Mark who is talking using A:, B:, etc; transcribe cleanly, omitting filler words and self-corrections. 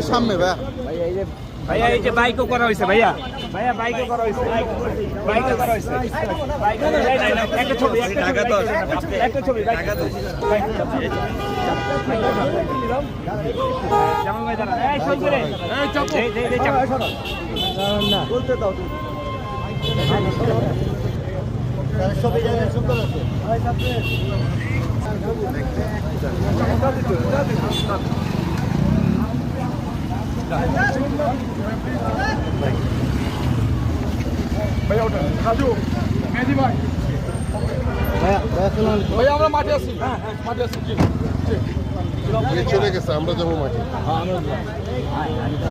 A: সামনে
B: ভাইয়া এই যে বাইকও করা হয়েছে ভাইয়া ভাইয়া বাইকও করা হয়েছে বাইকও করা হয়েছে একটা ছবি একটা ছবি যেমন ভাই দাঁড়া এই সই করে এই চাপ এই চাপ না বলতে দাও তুমি ছবি জায়গা সুন্দর আছে ভাই সাথে ভাইয়া ওঠেন রাজু মেহেদি ভাই ভাইয়া আমরা মাঠে আছি হ্যাঁ মাঠে আছি
A: চলে গেছে আমরা যাবো মাঠে